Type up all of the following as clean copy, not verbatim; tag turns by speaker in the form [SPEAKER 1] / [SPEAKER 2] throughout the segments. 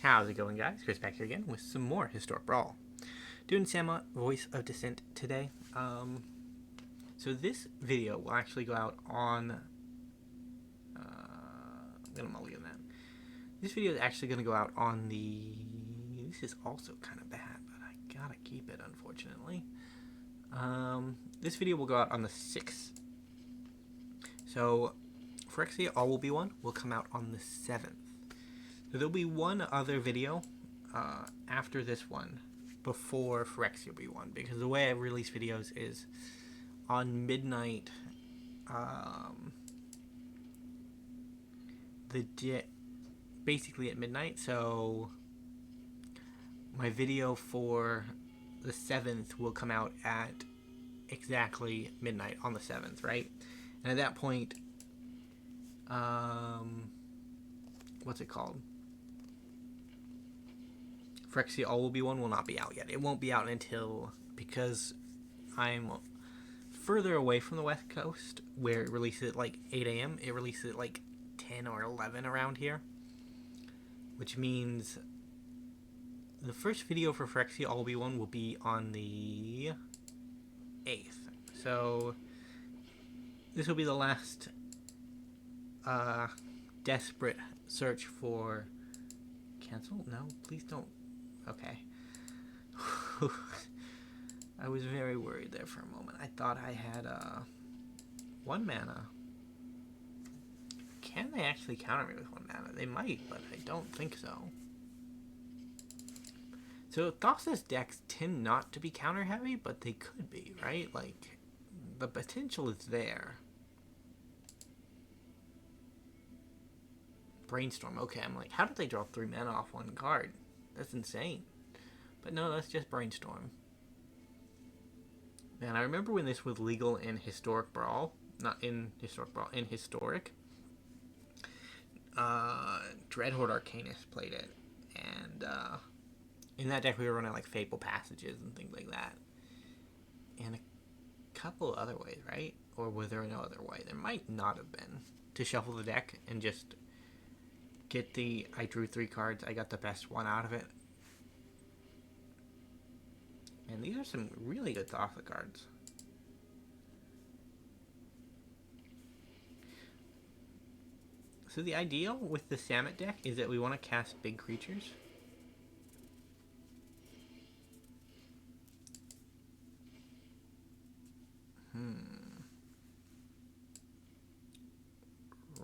[SPEAKER 1] How's it going, guys? Chris back here again with some more Historic Brawl. Doing Samut, Voice of Dissent today. So this video will actually go out on... I'm going to mulligan that. This video is actually going to go out on the... This is also kind of bad, but I gotta keep it, unfortunately. This video will go out on the 6th. So, Phyrexia All Will Be One will come out on the 7th. So there'll be one other video after this one before Phyrexia will be one, because the way I release videos is on midnight, basically at midnight. So my video for the 7th will come out at exactly midnight on the 7th, right? And at that point, what's it called? Phyrexia All Will Be One will not be out yet. It won't be out until, because I'm further away from the West Coast, where it releases at like 8 a.m. It releases at like 10 or 11 around here. Which means the first video for Phyrexia All Will Be One will be on the 8th. So this will be the last desperate search for... Cancel? No, please don't. Okay. I was very worried there for a moment. I thought I had 1 mana. Can they actually counter me with 1 mana? They might, but I don't think so. So Thassa's decks tend not to be counter heavy, but they could be, right? Like, the potential is there. Brainstorm. Okay, I'm like, how did they draw 3 mana off 1 card? That's insane. But no, that's just Brainstorm. Man, I remember when this was legal in Historic Brawl. Not in Historic Brawl, in Historic. Dreadhorde Arcanist played it. And in that deck we were running like Fateful Passages and things like that. And a couple other ways, right? Or was there no other way? There might not have been. To shuffle the deck and just get the... I drew 3 cards, I got the best one out of it. And these are some really good Thassa cards. So the ideal with the Samut deck is that we want to cast big creatures.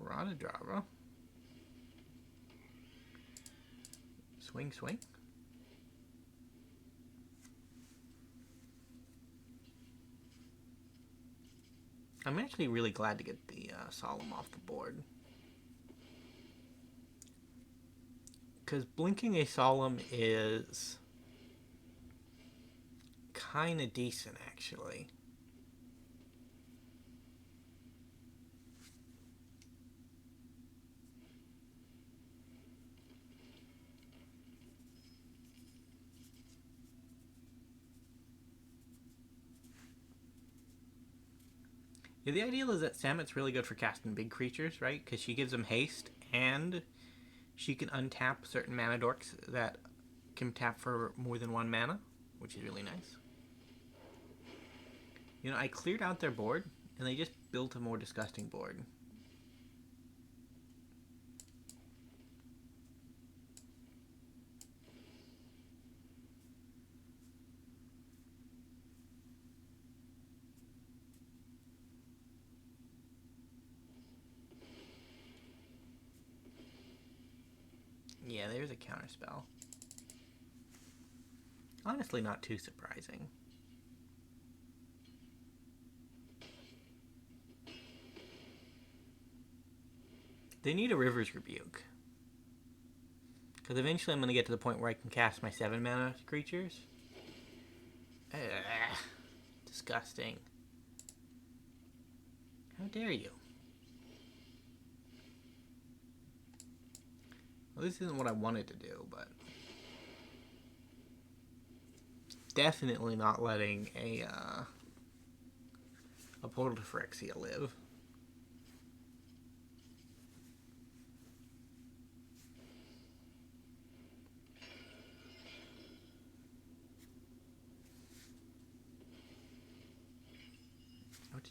[SPEAKER 1] Radadrava. Swing, swing. I'm actually really glad to get the Solemn off the board. Because blinking a Solemn is kind of decent, actually. Yeah, the ideal is that Samut's really good for casting big creatures, right? Because she gives them haste, and she can untap certain mana dorks that can tap for more than 1 mana, which is really nice. You know, I cleared out their board, and they just built a more disgusting board. Yeah, there's a counterspell. Honestly, not too surprising. They need a River's Rebuke. Because eventually I'm going to get to the point where I can cast my 7 mana creatures. Ugh, disgusting. How dare you? Well, this isn't what I wanted to do, but... Definitely not letting a Portal to Phyrexia live.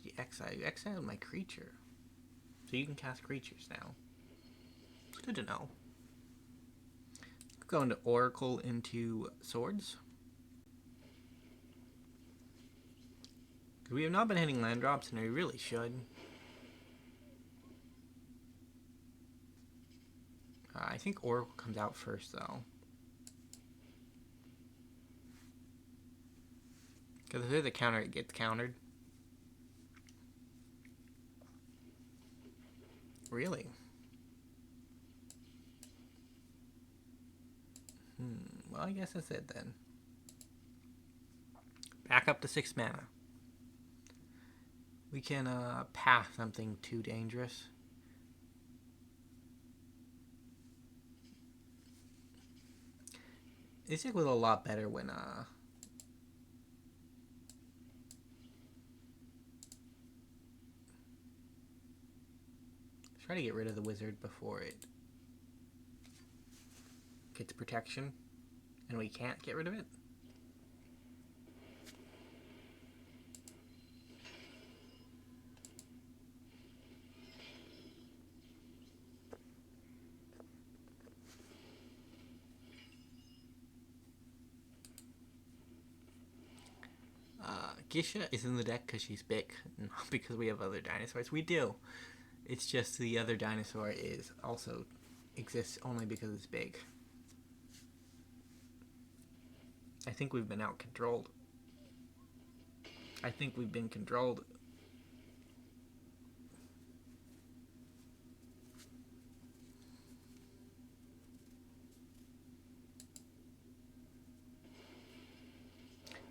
[SPEAKER 1] You exiled my creature. So you can cast creatures now. It's good to know. Go into Oracle into Swords. We have not been hitting land drops, and we really should. I think Oracle comes out first, though. Because if there's a counter, it gets countered. Really? Well, I guess that's it then. Back up to 6 mana. We can pass something too dangerous. This deck was a lot better when try to get rid of the wizard before it gets protection, and we can't get rid of it. Gishath is in the deck because she's big, not because we have other dinosaurs. We do. It's just the other dinosaur is also exists only because it's big. I think we've been out-controlled. I think we've been controlled.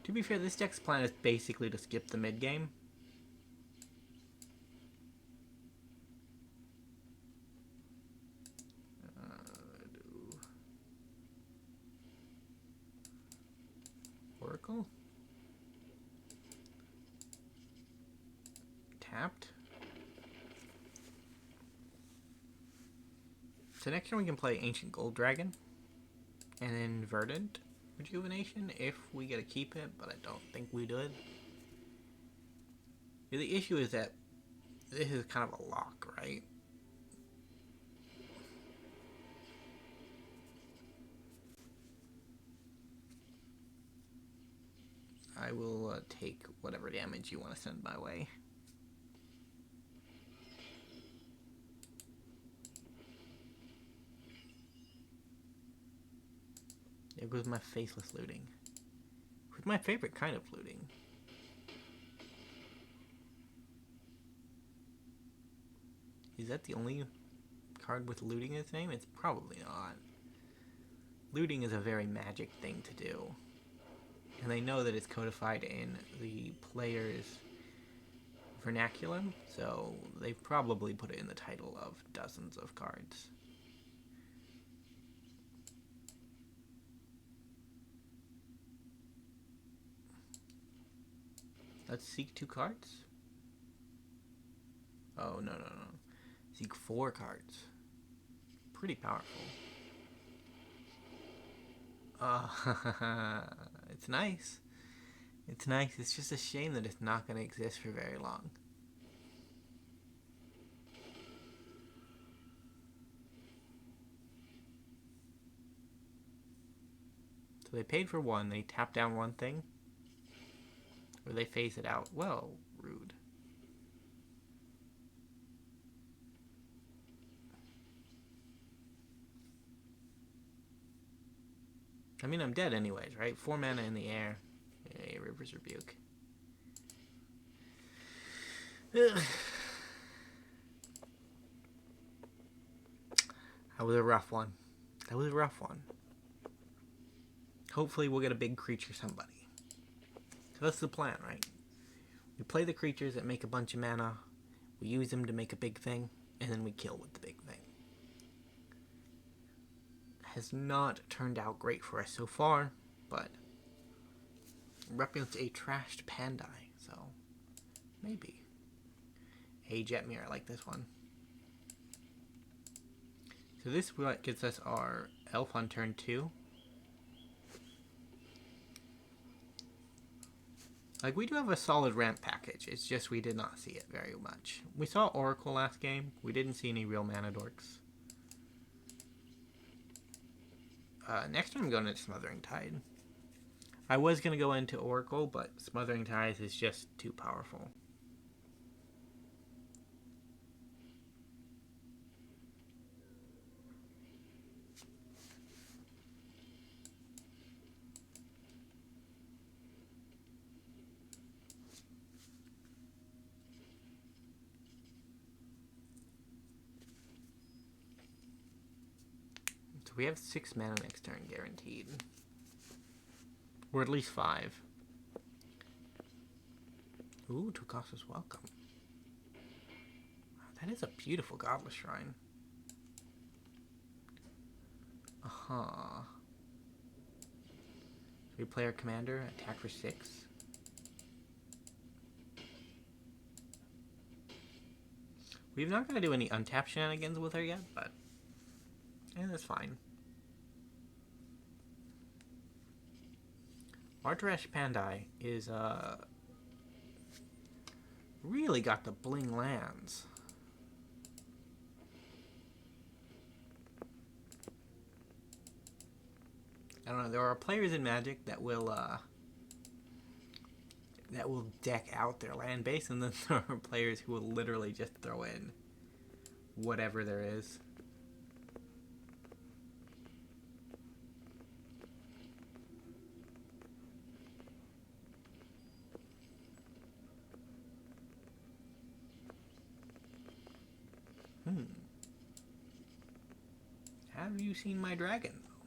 [SPEAKER 1] To be fair, this deck's plan is basically to skip the mid-game. Oracle. Tapped. So next turn we can play Ancient Gold Dragon. And then Verdant Rejuvenation if we get to keep it, but I don't think we did. Yeah, the issue is that this is kind of a lock, right? I will take whatever damage you want to send my way. There goes my faceless looting. With my favorite kind of looting. Is that the only card with looting in its name? It's probably not. Looting is a very magic thing to do. And they know that it's codified in the player's vernaculum, so they've probably put it in the title of dozens of cards. Let's seek 2 cards? Oh, no. Seek 4 cards. Pretty powerful. It's nice. It's nice. It's just a shame that it's not going to exist for very long. So they paid for 1. They tapped down 1 thing. Or they phase it out. Well, rude. I mean, I'm dead anyways, right? 4 mana in the air. Yeah, River's Rebuke. Ugh. That was a rough one. Hopefully we'll get a big creature somebody. So that's the plan, right? We play the creatures that make a bunch of mana, we use them to make a big thing, and then we kill with the big thing. Has not turned out great for us so far, but we're up against a trashed Pandai, so maybe. Hey, Jetmir, I like this one. So this gets us our Elf on turn 2. Like, we do have a solid ramp package. It's just we did not see it very much. We saw Oracle last game. We didn't see any real mana dorks. Next time I'm going into Smothering Tide. I was going to go into Oracle, but Smothering Tide is just too powerful. We have 6 mana next turn guaranteed. Or at least 5. Ooh, 2 costs is welcome. That is a beautiful Godless Shrine. Uh-huh. We play our commander, attack for 6. We're not going to do any untap shenanigans with her yet, but yeah, that's fine. Martaresh Pandai is, really got the bling lands. I don't know, there are players in Magic that will deck out their land base, and then there are players who will literally just throw in whatever there is. Have you seen my dragon, though?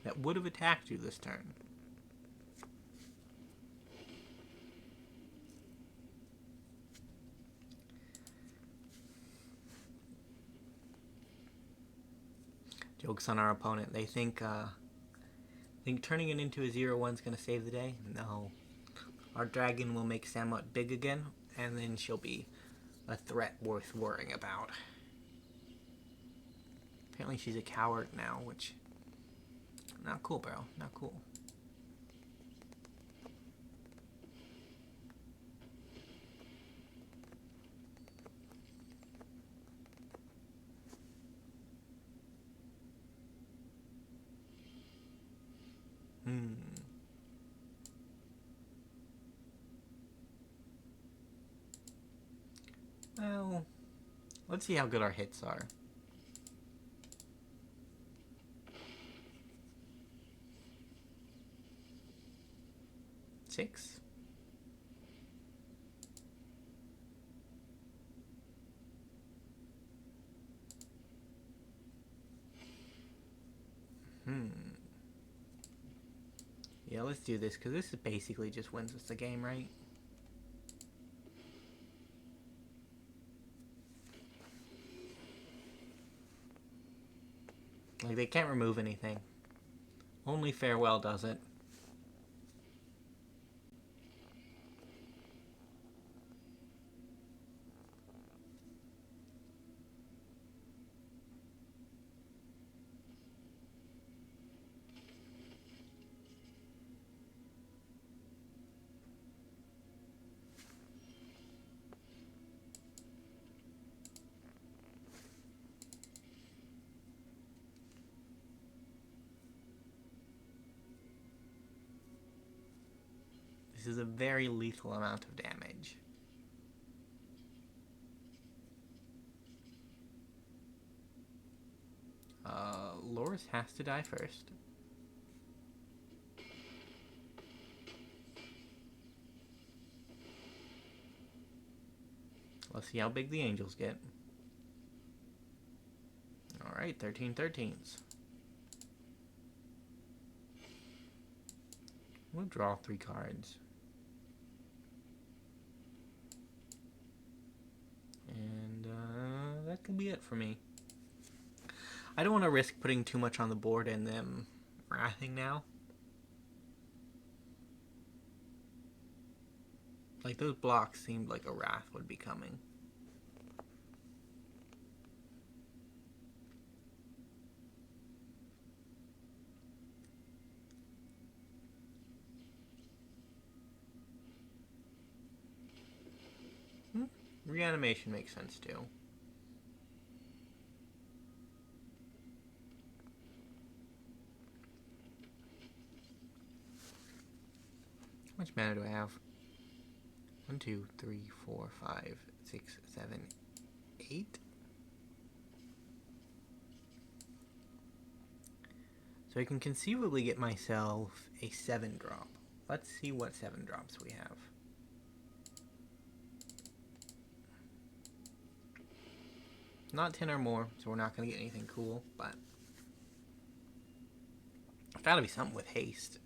[SPEAKER 1] That would have attacked you this turn. Joke's on our opponent. They think turning it into a 0/1 is going to save the day. No. Our dragon will make Samut big again, and then she'll be a threat worth worrying about. Apparently she's a coward now, which... not cool, bro. Not cool. Well, let's see how good our hits are. Six. Yeah, let's do this, because this is basically just wins us the game, right? Like, they can't remove anything. Only Farewell does it. This is a very lethal amount of damage. Loris has to die first. Let's see how big the angels get. Alright, 13 13s. We'll draw 3 cards. And that could be it for me. I don't want to risk putting too much on the board and them wrathing now. Like, those blocks seemed like a wrath would be coming. Reanimation makes sense too. How much mana do I have? 1, 2, 3, 4, 5, 6, 7, 8. So I can conceivably get myself a 7-drop. Let's see what 7-drops we have. Not 10 or more, so we're not going to get anything cool, but it's gotta be something with haste.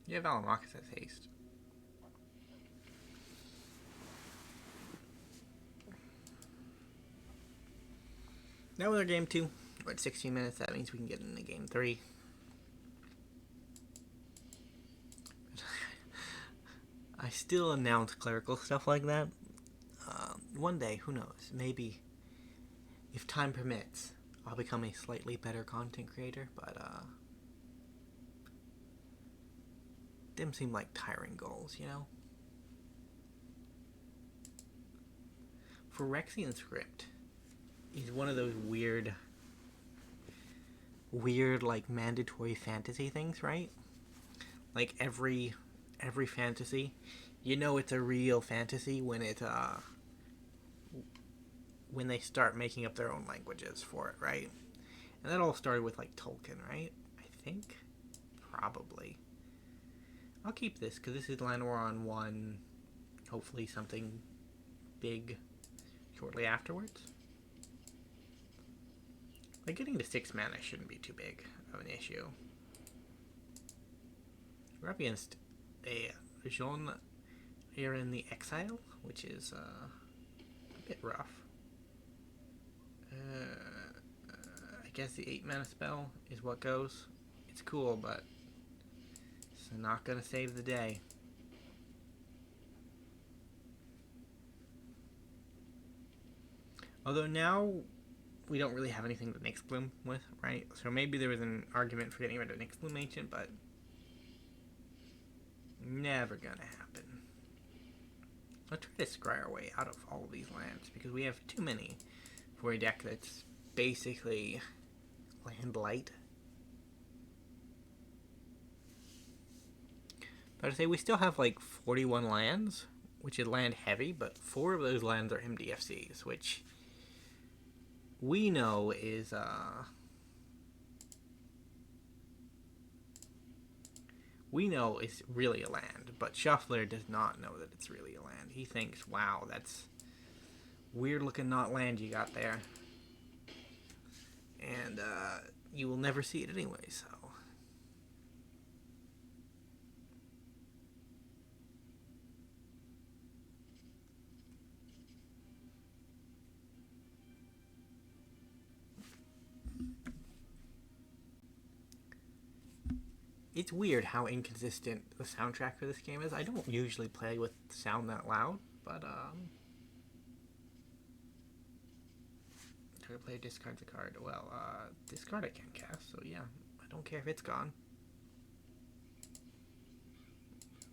[SPEAKER 1] Yeah, Velomachus has haste. That was our game 2. We're at 16 minutes. That means we can get into game 3. I still announce clerical stuff like that. One day, who knows? Maybe, if time permits, I'll become a slightly better content creator, but them seem like tiring goals, you know? Phyrexian script is one of those weird like mandatory fantasy things, right? Like every fantasy, you know it's a real fantasy when it when they start making up their own languages for it, right? And that all started with like Tolkien, right? I think, probably. I'll keep this because this is land war on 1. Hopefully something big shortly afterwards. Like getting to 6 mana shouldn't be too big of an issue. We're up against a Jean here in the Exile, which is a bit rough. I guess the 8 mana spell is what goes. It's cool, but it's not gonna save the day. Although now we don't really have anything to Nyx Bloom with, right? So maybe there was an argument for getting rid of Nyx Bloom Ancient, but never gonna happen. Let's try to scry our way out of all of these lands, because we have too many for a deck that's basically land light. But I'd say we still have like 41 lands, which is land heavy, but 4 of those lands are MDFCs, which we know is really a land, but Shuffler does not know that it's really a land. He thinks, wow, that's weird looking not land you got there. And you will never see it anyway, so. It's weird how inconsistent the soundtrack for this game is. I don't usually play with sound that loud, but target player discards a card. Well, this card I can't cast, so yeah, I don't care if it's gone.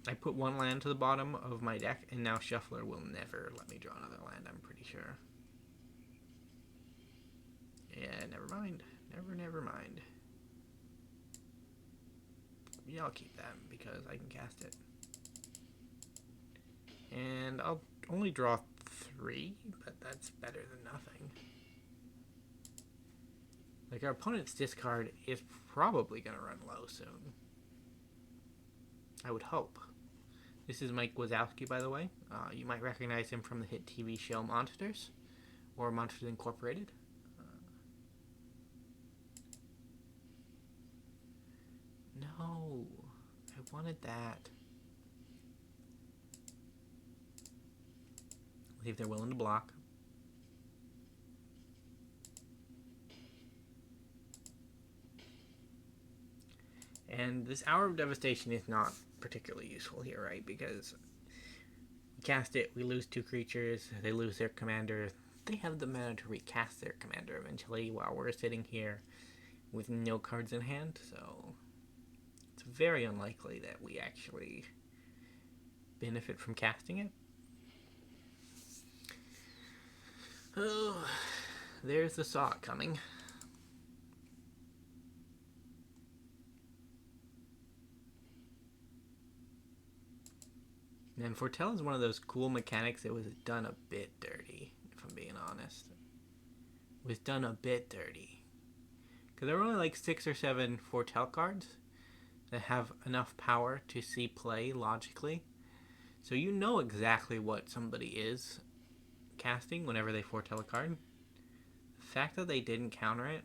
[SPEAKER 1] I put 1 land to the bottom of my deck, and now Shuffler will never let me draw another land, I'm pretty sure. Yeah, never mind. Never mind. Yeah, I'll keep that because I can cast it. And I'll only draw 3, but that's better than nothing. Like, our opponent's discard is probably going to run low soon. I would hope. This is Mike Wazowski, by the way. You might recognize him from the hit TV show Monsters, or Monsters Incorporated. No, I wanted that. See if they're willing to block. And this Hour of Devastation is not particularly useful here, right? Because we cast it, we lose 2 creatures, they lose their commander. They have the mana to recast their commander eventually while we're sitting here with no cards in hand, so it's very unlikely that we actually benefit from casting it. Oh, there's the saw coming. And Foretell is one of those cool mechanics that was done a bit dirty, if I'm being honest. It was done a bit dirty. Because there are only like 6 or 7 Foretell cards that have enough power to see play logically. So you know exactly what somebody is casting whenever they Foretell a card. The fact that they didn't counter it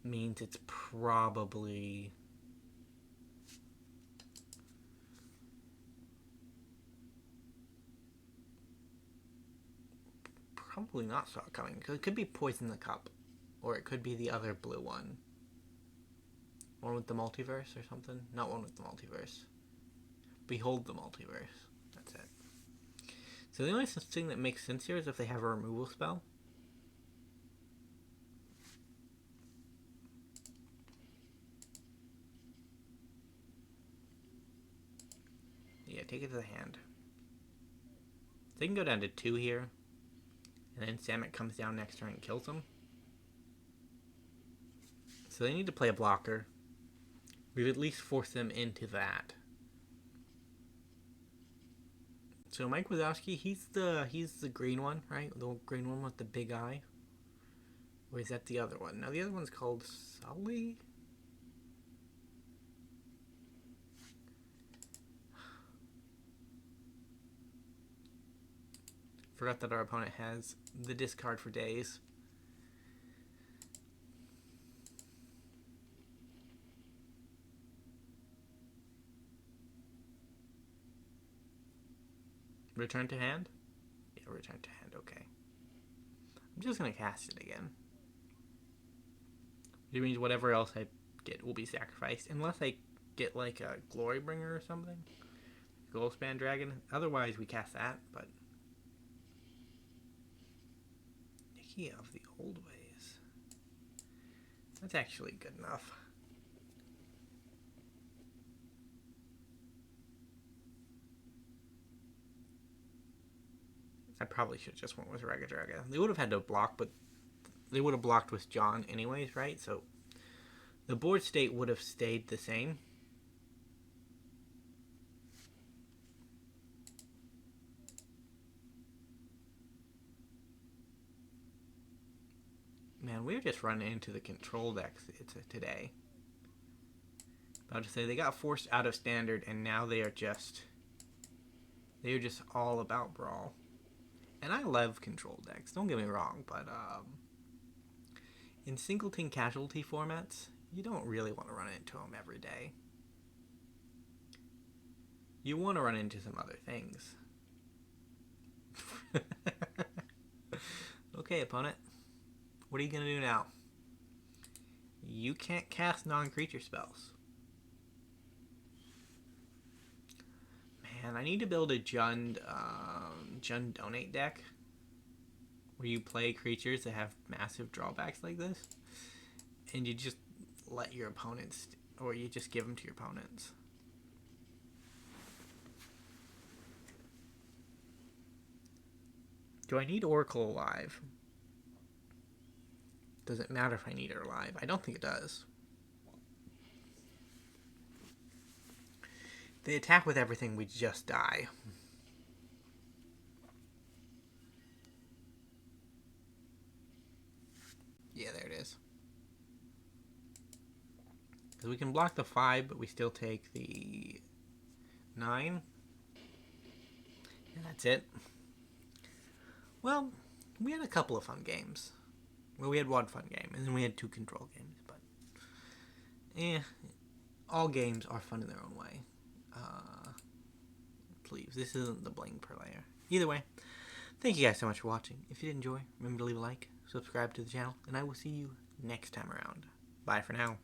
[SPEAKER 1] means it's probably not saw it coming, because it could be Poison the Cup, or it could be the other blue one with the multiverse or something. Not one with the multiverse. Behold the multiverse. That's it. So the only thing that makes sense here is if they have a removal spell. Yeah, take it to the hand. They can go down to 2 here. And then Samut comes down next turn and kills them. So they need to play a blocker. We've at least forced them into that. So Mike Wazowski, he's the green one, right? The green one with the big eye. Or is that the other one? Now the other one's called Sully? Forgot that our opponent has the discard for days. Return to hand? Yeah, return to hand, okay. I'm just going to cast it again. Which means whatever else I get will be sacrificed. Unless I get like a Glorybringer or something. Goldspan Dragon. Otherwise we cast that, but... Nikya of the old ways. That's actually good enough. I probably should have just went with Regidraga. They would have had to block, but they would have blocked with John anyways, right? So the board state would have stayed the same. Man, we're just running into the control decks today. About to say, they got forced out of standard, and now they are just all about Brawl. And I love control decks, don't get me wrong, but in singleton casualty formats, you don't really want to run into them every day. You want to run into some other things. Okay, opponent. What are you going to do now? You can't cast non-creature spells. Man, I need to build a Jund Donate deck where you play creatures that have massive drawbacks like this, and you just let your opponents, or you just give them to your opponents. Do I need Oracle alive? Does it matter if I need her alive? I don't think it does. If they attack with everything, we just die. Yeah, there it is. Because we can block the 5, but we still take the 9. And that's it. Well, we had a couple of fun games. Well, we had one fun game, and then we had 2 control games, but... all games are fun in their own way. Please, this isn't the bling per layer. Either way, thank you guys so much for watching. If you did enjoy, remember to leave a like, subscribe to the channel, and I will see you next time around. Bye for now.